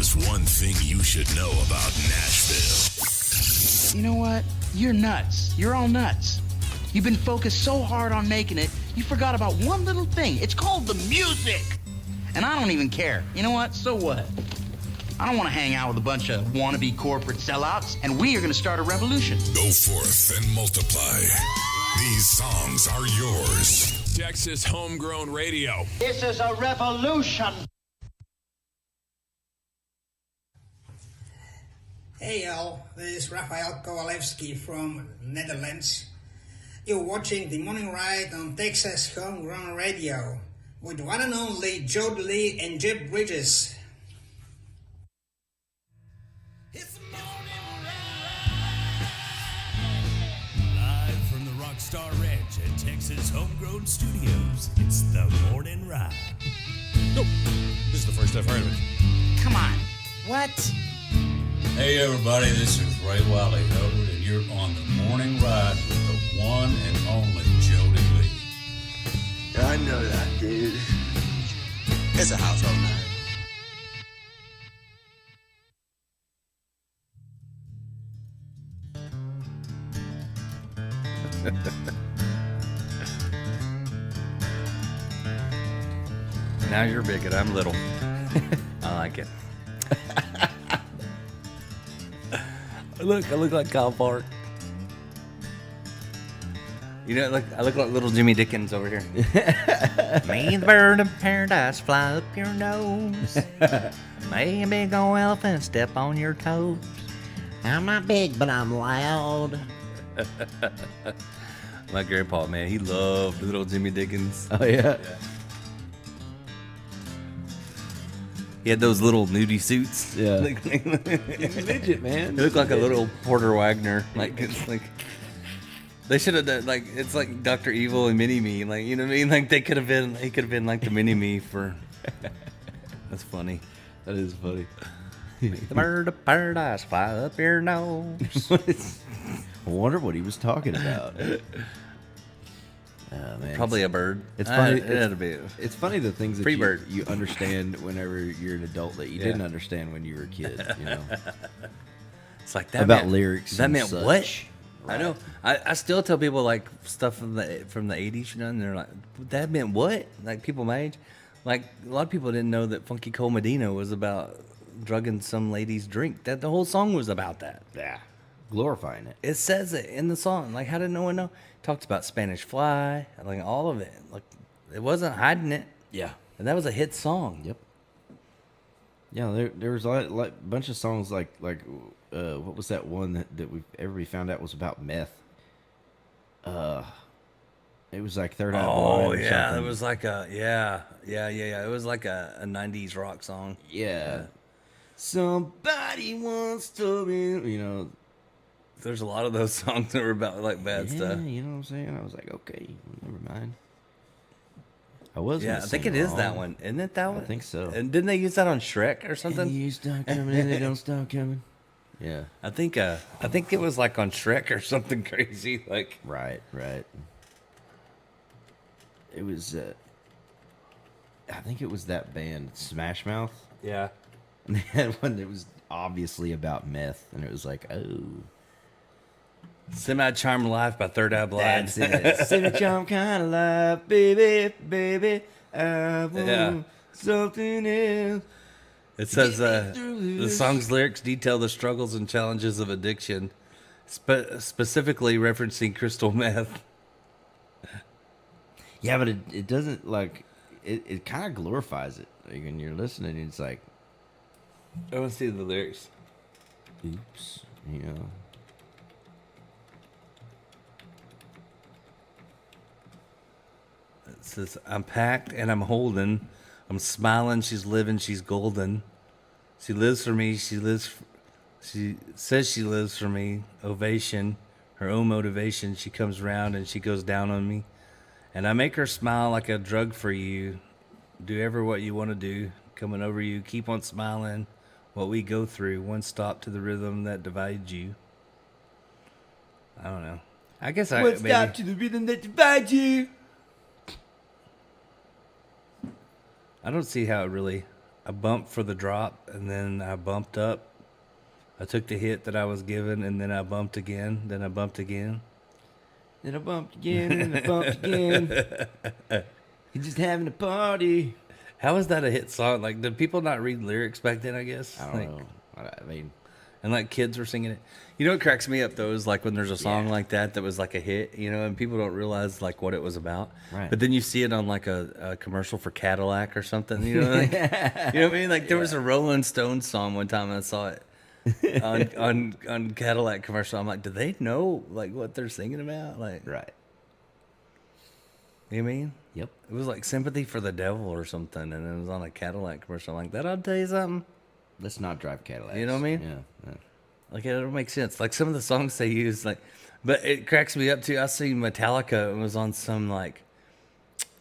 just one thing you should know about Nashville. You know what? You're nuts. You're all nuts. You've been focused so hard on making it, you forgot about one little thing. It's called the music. And I don't even care. You know what? So what? I don't want to hang out with a bunch of wannabe corporate sellouts, and we are going to start a revolution. Go forth and multiply. These songs are yours. Texas Homegrown Radio. This is a revolution. Hey y'all, this is Rafael Kowalewski from Netherlands. You're watching The Morning Ride on Texas Homegrown Radio with one and only Joe DeLee and Jeff Bridges. Live from the Rockstar Ranch at Texas Homegrown Studios, it's The Morning Ride. Nope. This is the first I've heard of it. Come on. What? Hey everybody, this is Ray Wiley Hubbard, and you're on the Morning Ride with the one and only Jody Lee. I know that, dude. It's a household name. Now you're big and I'm little. I like it. I look like Kyle Park. You know, I look like little Jimmy Dickens over here. May the bird of paradise fly up your nose. May a big old elephant step on your toes. I'm not big, but I'm loud. My grandpa, man, he loved little Jimmy Dickens. Oh, yeah? He had those little nudie suits. Yeah. Midget, man. He looked like a little Porter Wagner. Like, it's like... They should have done, like, it's like Dr. Evil and Mini-Me. Like, you know what I mean? Like, he could have been like the Mini-Me for... That's funny. That is funny. The bird of paradise fly up your nose. I wonder what he was talking about. Oh, man. Probably a bird. It's funny. It's funny the things that Free-bird. you understand whenever you're an adult that you didn't understand when you were a kid. You know, it's like that about meant, lyrics. That and meant such. what? Right. I know. I still tell people like stuff from the 80s, you know, and they're like, that meant what? Like people my age, like a lot of people didn't know that Funky Cole Medina was about drugging some lady's drink. That the whole song was about that. Yeah, glorifying it. It says it in the song. Like, how did no one know? Talked about Spanish Fly, like all of it. Like, it wasn't hiding it. Yeah, and that was a hit song. Yep. Yeah, there was like a bunch of songs like what was that one that everybody found out was about meth? It was like Third Eye Blind. Oh or yeah, something. it was like a It was like a 90s rock song. Yeah. Somebody wants to be, you know. There's a lot of those songs that were about like bad stuff. You know what I'm saying? I was like, okay, never mind. I was. Yeah, I think it is that one. Isn't it that one? I think so. And didn't they use that on Shrek or something? And you stop coming and they don't stop coming. Yeah. I think it was like on Shrek or something crazy. Like Right. It was I think it was that band, Smash Mouth. Yeah. And they had one that was obviously about meth, and it was like, oh. Semi-Charmed Life by Third Eye Blind. That's it. Semi-charmed kind of life, baby. I want something else. It says the song's lyrics detail the struggles and challenges of addiction, specifically referencing crystal meth. Yeah, but it doesn't, like, it kind of glorifies it. Like, when you're listening, it's like, I want to see the lyrics. Oops, you know. It says, I'm packed and I'm holding. I'm smiling, she's living, she's golden. She lives for me, she says she lives for me. Ovation, her own motivation. She comes round and she goes down on me. And I make her smile like a drug for you. Do ever what you want to do. Coming over you, keep on smiling. What we go through, one stop to the rhythm that divides you. I don't know. I guess One stop to the rhythm that divides you. I don't see how it really I bumped for the drop, and then I bumped up. I took the hit that I was given, and then I bumped again. Then I bumped again. Then I bumped again, and I bumped again. You're just having a party. How is that a hit song? Like, did people not read lyrics back then, I guess? I don't know. I mean, and like kids were singing it. You know what cracks me up though is like when there's a song like that was like a hit, you know, and people don't realize like what it was about. Right. But then you see it on like a commercial for Cadillac or something, you know, like, you know what I mean? Like there was a Rolling Stones song one time I saw it on Cadillac commercial. I'm like, do they know like what they're singing about? Like, right. You know what I mean? Yep. It was like Sympathy for the Devil or something, and it was on a Cadillac commercial. Like that, I'll tell you something. Let's not drive Cadillacs. You know what I mean? Yeah. Like it don't make sense. Like some of the songs they use, like, but it cracks me up too. I seen Metallica. It was on some like,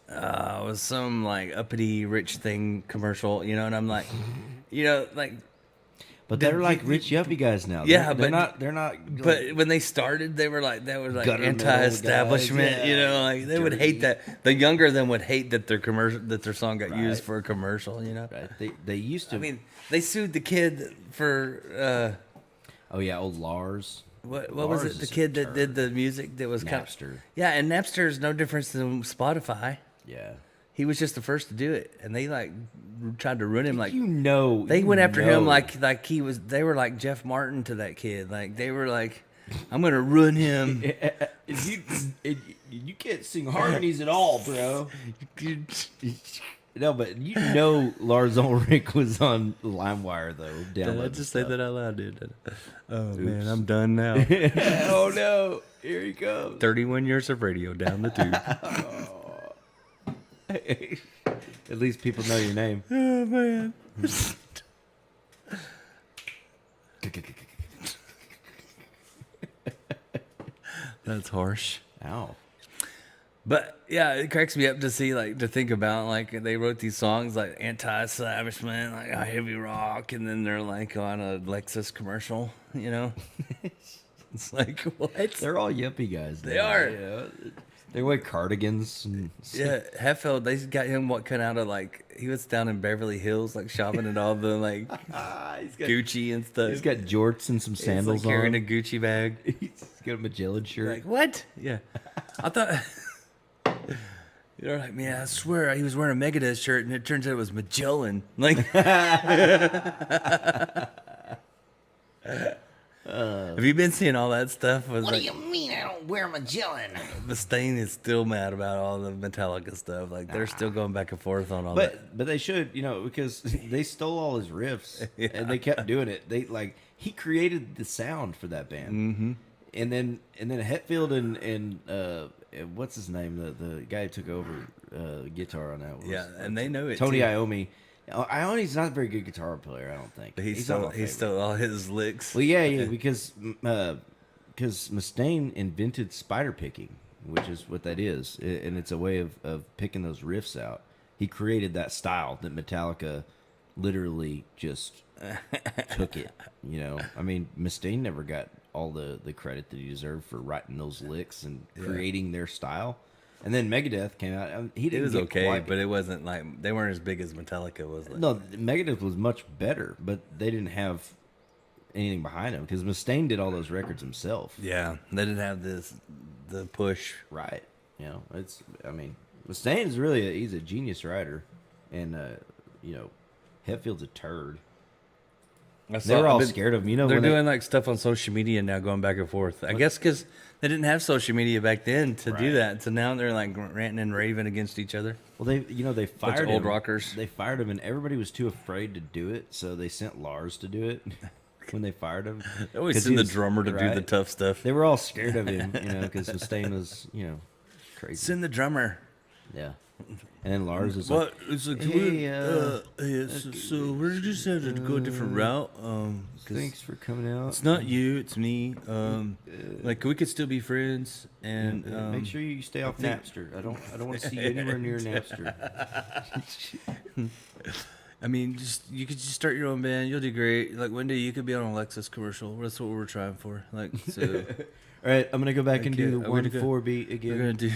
it was some like uppity rich thing commercial, you know. And I'm like, you know, like, but they're like rich yuppie guys now. Yeah, they're but they're not. But when they started, they were like Gutter anti-establishment. guys, You yeah, know, like they would hate that. The younger them would hate that their song got used for a commercial. You know, right? They used to. I mean, they sued the kid for. Oh yeah, old Lars. What was it? The kid that did the music that was Napster. Yeah, and Napster is no difference than Spotify. Yeah. He was just the first to do it, and they like tried to ruin him. Like they you went after him know. like he was. They were like Jeff Martin to that kid. Like they were like, I'm gonna ruin him. You can't sing harmonies at all, bro. No, but you know Lars Ulrich was on LimeWire though. Did I just say that out loud, dude? Oh man, I'm done now. Oh no, here he goes. 31 years of radio down the tube. At least people know your name. Oh man. That's harsh. Ow. But yeah, it cracks me up to see to think about they wrote these songs like anti-establishment, like heavy rock, and then they're like on a Lexus commercial, you know. It's like what? They're all yuppie guys. They are. Yeah. They wear cardigans. And yeah, Hefeld, they got him cut out of he was down in Beverly Hills shopping at all the Gucci and stuff. He's got jorts and some sandals He's carrying on. a Gucci bag. He's got a Magellan shirt. Like what? Yeah, I thought. You're like, man, I swear he was wearing a Megadeth shirt, and it turns out it was Magellan. Have you been seeing all that stuff? What do you mean I don't wear Magellan? Mustaine is still mad about all the Metallica stuff. They're still going back and forth on all that. But they should, because they stole all his riffs and they kept doing it. He created the sound for that band. Mm-hmm. And then Hetfield and what's his name? The guy who took over guitar on that. Yeah, and they know it. Tony too. Iommi. Iommi's not a very good guitar player, I don't think. But he stole all his licks. Well, yeah, because Mustaine invented spider picking, which is what that is, and it's a way of picking those riffs out. He created that style that Metallica literally just took it. I mean, Mustaine never got all the credit that he deserved for writing those licks and creating their style. And then Megadeth came out. It was okay, but it wasn't they weren't as big as Metallica was. No, Megadeth was much better, but they didn't have anything behind them because Mustaine did all those records himself. Yeah, they didn't have the push. Right. Mustaine is really he's a genius writer, and Hetfield's a turd. They were all scared of him. They're doing stuff on social media now, going back and forth. I guess because they didn't have social media back then to do that. So now they're ranting and raving against each other. Well, they fired old rockers. They fired him, and everybody was too afraid to do it. So they sent Lars to do it when they fired him. They always send the drummer to do the tough stuff. They were all scared of him, because Mustaine was, crazy. Send the drummer. Yeah. And then Lars is like, so we're just have to go a different route. Thanks for coming out. It's not you, it's me. We could still be friends, and make sure you stay off Napster. I don't want to see you anywhere near Napster. I mean, you could just start your own band. You'll do great. One day you could be on a Lexus commercial. That's what we're trying for. So. All right, I'm gonna go back and do the 1/4 beat again. We're gonna do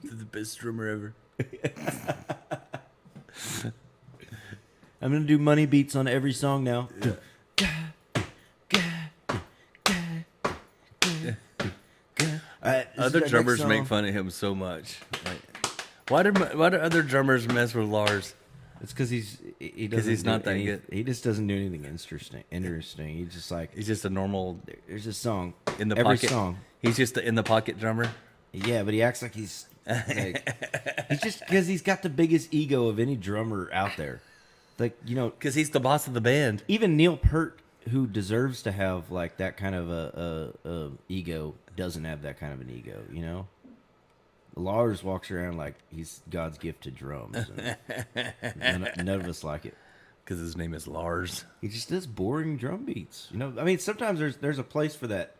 the best drummer ever. I'm gonna do money beats on every song now. Other drummers make fun of him so much. Like, why do other drummers mess with Lars? It's because he's not that good. He just doesn't do anything interesting. He's just like He's just a normal there's a song in the every pocket. song. He's just in the pocket drummer. Yeah, but he acts like he's he's just because he's got the biggest ego of any drummer out there. Like, you know, Because he's the boss of the band. even Neil Peart, who deserves to have like that kind of a ego, doesn't have that kind of an ego. You know, Lars walks around like he's God's gift to drums. And none of us like it. Because his name is Lars. He just does boring drum beats. You know, I mean, sometimes there's a place for that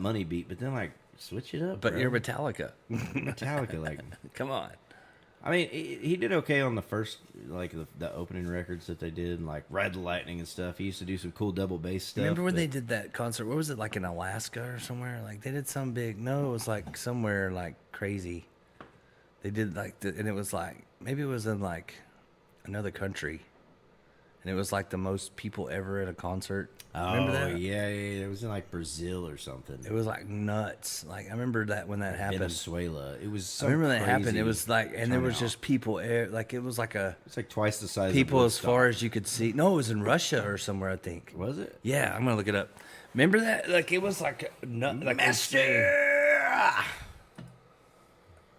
money beat, but then like switch it up. But bro. you're Metallica. Metallica, like, Come on. I mean, he did okay on the first, like the opening records that they did, and like Ride the Lightning and stuff. He used to do some cool double bass stuff. Remember when they did that concert? Where was it? Like in Alaska or somewhere? Like they did some big. No, it was like somewhere like crazy. They did like, and it was like maybe it was in like another country, and it was like the most people ever at a concert. Remember that? Yeah, it was in like Brazil or something. It was like nuts. Like I remember that when that happened. Venezuela. It was. I remember that happened. crazy It was like, and there was turnout. just people. Like it was like a It's like twice the size. people of as far as you could see. No, it was in Russia or somewhere. I think. Was it? Yeah, I'm gonna look it up. Remember that? Like it was like like insane.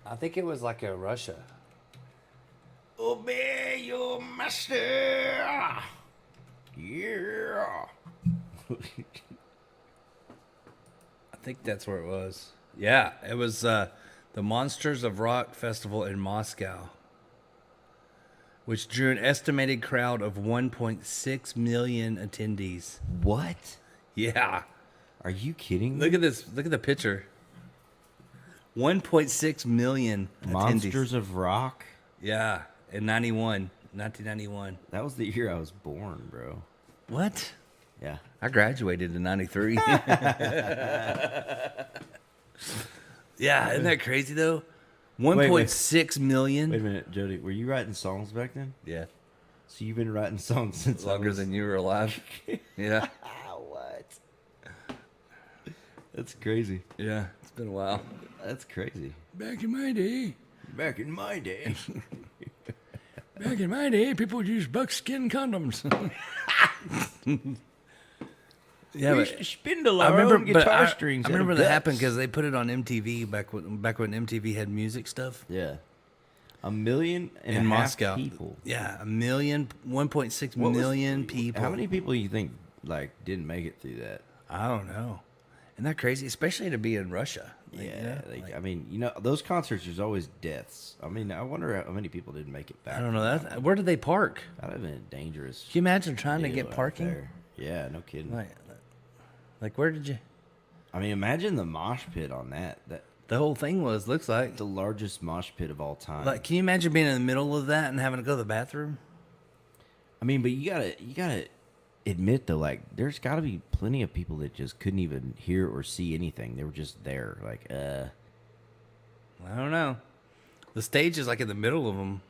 I think it was like a Russia. Obey your master. Yeah. I think that's where it was. Yeah, it was the Monsters of Rock Festival in Moscow, which drew an estimated crowd of 1.6 million attendees. What? Yeah. Are you kidding me? Look at this. Look at the picture. 1.6 million Monsters attendees. of Rock. Yeah, in 1991. That was the year I was born, bro. What? Yeah. I graduated in 93. Yeah, isn't that crazy though? 1.6 million. Wait a minute, Jody. Were you writing songs back then? Yeah. So you've been writing songs since Longer than you were alive. Yeah. What? That's crazy. Yeah, it's been a while. That's crazy. Back in my day. Back in my day. Back in my day, people would use buckskin condoms. Yeah, We but used to spindle I our remember, own but guitar I strings. out remember of that guts. happened because they put it on MTV back when MTV had music stuff. Yeah. 1 million and In a half Moscow. people. Yeah, 1.6 What was- million people. How many people you think like didn't make it through that? I don't know. Isn't that crazy? Especially to be in Russia. Like, Yeah, you know, like, like- I mean, you know, those concerts, there's always deaths. I mean, I wonder how many people didn't make it back. I don't know that. Where did they park? That'd have been dangerous. Can you imagine trying to deal get out parking? there. Yeah, no kidding. Like where did you? I mean, imagine the mosh pit on that. That The whole thing looks like the largest mosh pit of all time. Like, can you imagine being in the middle of that and having to go to the bathroom? I mean, but you gotta admit though, like there's got to be plenty of people that just couldn't even hear or see anything. They were just there, like I don't know. The stage is like in the middle of them.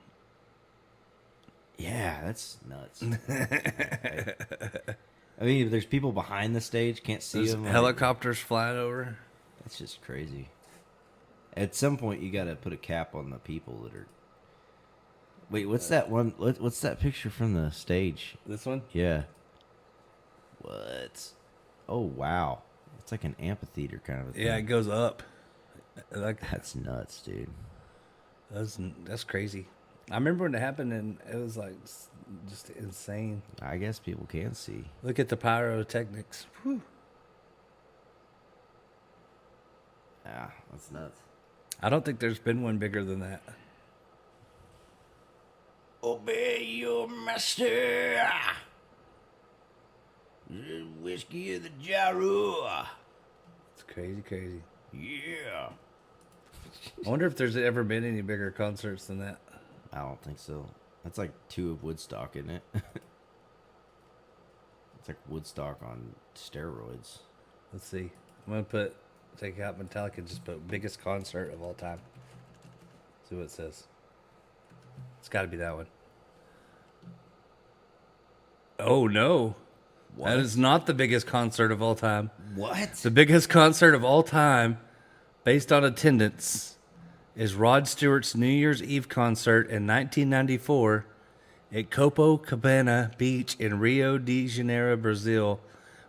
Yeah, that's nuts. I mean, if there's people behind the stage, can't see There's them. helicopters flying over. That's just crazy. At some point, you got to put a cap on the people that are. Wait, what's that one? What's that picture from the stage? This one? Yeah. What? Oh wow, it's like an amphitheater kind of a thing. Yeah, it goes up. Like That's nuts, dude. that's crazy. I remember when it happened, and it was like just insane. I guess people can see. Look at the pyrotechnics. Whew. Yeah, that's nuts. I don't think there's been one bigger than that. Obey your master. Whiskey of the gyro. It's crazy. Yeah. I wonder if there's ever been any bigger concerts than that. I don't think so. That's like 2 of Woodstock, isn't it? It's like Woodstock on steroids. Let's see. I'm gonna take out Metallica, just put biggest concert of all time. See what it says. It's got to be that one. Oh, no. That is not the biggest concert of all time. What? The biggest concert of all time, based on attendance, is Rod Stewart's New Year's Eve concert in 1994 at Copacabana Beach in Rio de Janeiro, Brazil,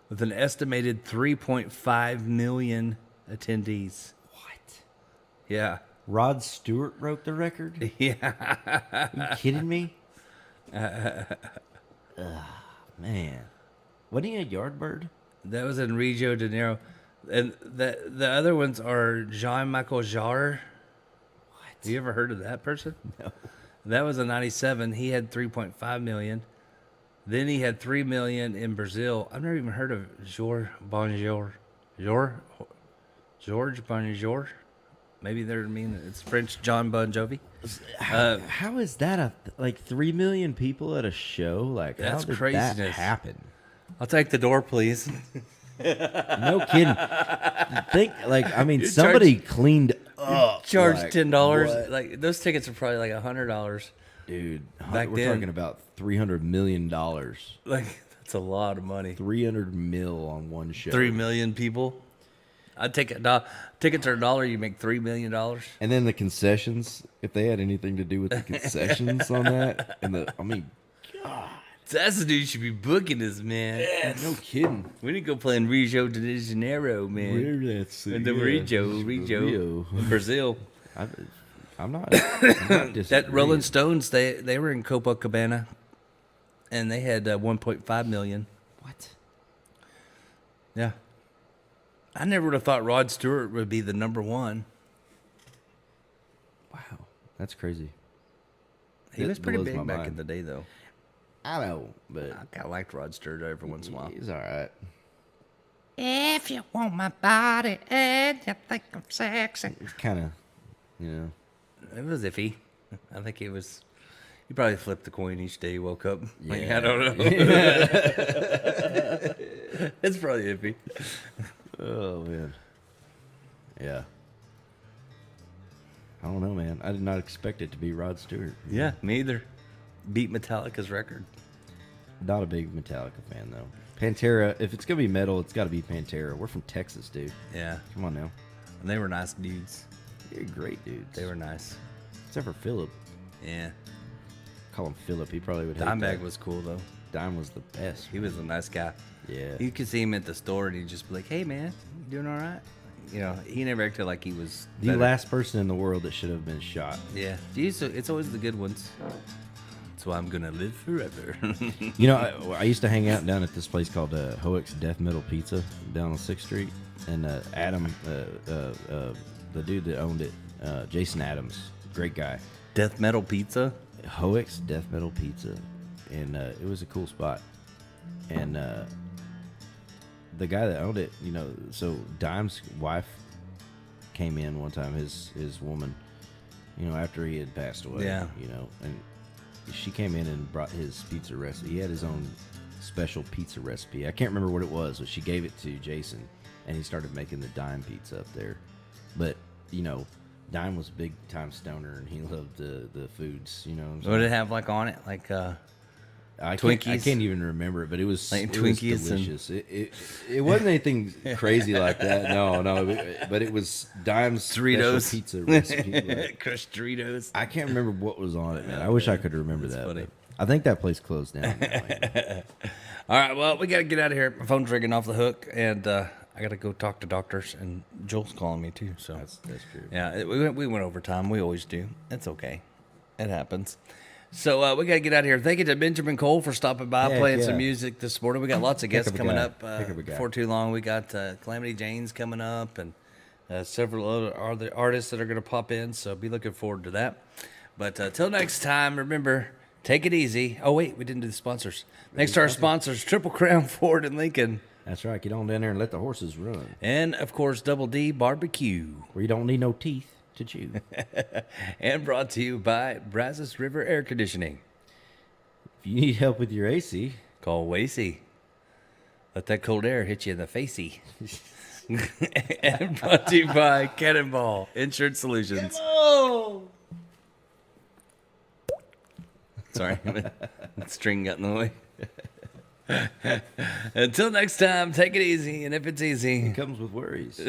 with an estimated 3.5 million attendees. What? Yeah. Rod Stewart wrote the record? Yeah. Are you kidding me? Man. Wasn't he a Yardbird? That was in Rio de Janeiro. And the other ones are Jean-Michel Jarre. What? You ever heard of that person? No. That was in 97. He had 3.5 million. Then he had 3 million in Brazil. I've never even heard of George Bonjour. George Bonjour? Maybe they're it's French John Bon Jovi. How is that like 3 million people at a show? Like, That's how did craziness. that happen? I'll take the door, please. No kidding. You somebody cleaned up. Charge like, $10. what? Like those tickets are probably like $100. Dude, Back we're then. talking about $300 million. Like that's a lot of money. 300 mil on one show. 3 million people. I'd take tickets are $1. You make $3 million. And then the concessions, if they had anything to do with the concessions on that, That's the dude you should be booking this, man. Yeah, no kidding. We need to go play in Rio de Janeiro, man. Where that's In the Rio, Brazil. I'm not That disagreeing. Rolling Stones, they were in Copacabana, and they had 1.5 million. What? Yeah. I never would have thought Rod Stewart would be the number one. Wow, that's crazy. He That was pretty blows big my back mind. in the day, though. I know, but I kind of liked Rod Stewart every once in a while. he's all right. If you want my body and you think I'm sexy. It's kind of, It was iffy. I think he probably flipped the coin each day he woke up. Like, Yeah. I don't know. It's probably iffy. Oh man. Yeah. I don't know, man. I did not expect it to be Rod Stewart. Yeah, me either. Beat Metallica's record. Not a big Metallica fan though. Pantera, if it's gonna be metal, it's got to be Pantera. We're from Texas, dude. Yeah. Come on now. And they were nice dudes. You're great dudes. They were nice. Except for Philip. Yeah. Call him Philip. He probably would hate Dimebag that. was cool, though. Dime was the best. He was a nice guy. Yeah. You could see him at the store, and he'd just be like, hey, man, you doing all right? You know, he never acted like he was The better. last person in the world that should have been shot. Yeah. It's always the good ones. That's why I'm going to live forever. You know, I used to hang out down at this place called Hoek's Death Metal Pizza down on 6th Street. And Adam, the dude that owned it, Jason Adams, great guy. Death Metal Pizza? Hoek's Death Metal Pizza. And it was a cool spot. And the guy that owned it, you know, so Dime's wife came in one time, his woman, you know, after he had passed away. Yeah. You know, and she came in and brought his pizza recipe. He had his own special pizza recipe. I can't remember what it was, but she gave it to Jason, and he started making the Dime pizza up there. But, you know, Dime was a big time stoner, and he loved the foods, you know what I'm saying? What did it have, like, on it? Like, I Twinkies? can't even remember it, but it was, Like it Twinkies was delicious. It wasn't anything crazy like that. No, but it was Dime's Doritos. special pizza recipe. Like, Crushed Doritos. I can't remember what was on it, man. I wish I could remember That's that. funny. But I think that place closed down. now. All right, well, we got to get out of here. My phone's ringing off the hook, and I got to go talk to doctors, and Joel's calling me, too. So That's true. yeah, we went over time. We always do. It's okay. It happens. So we got to get out of here. Thank you to Benjamin Cole for stopping by, Heck playing yeah. some music this morning. We got lots of guests of a coming guy. up Heck of a guy. before too long. We got Calamity Jane's coming up, and several other artists that are going to pop in. So be looking forward to that. But till next time, remember, take it easy. Oh, wait, we didn't do the sponsors. Thanks to our sponsors, Triple Crown Ford in Lincoln. That's right. Get on down there and let the horses run. And, of course, Double D Barbecue. Where you don't need no teeth to chew. And brought to you by Brazos River Air Conditioning. If you need help with your AC, call Wasey. Let that cold air hit you in the facey. And brought to you by Cannonball Insurance Solutions. Sorry, that string got in the way. Until next time, take it easy, and if it's easy, It comes with worries.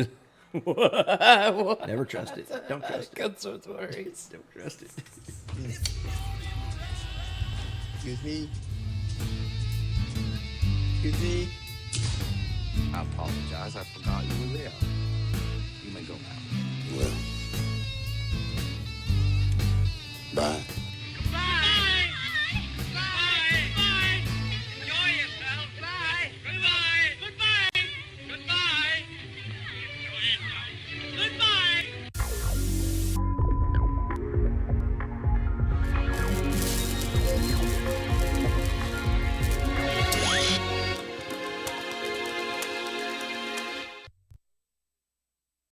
what? Never trust it. Don't trust it. Comes with worries. Don't trust it. Excuse me. Excuse me. I apologize. I forgot you were there. You may go now. Well, bye.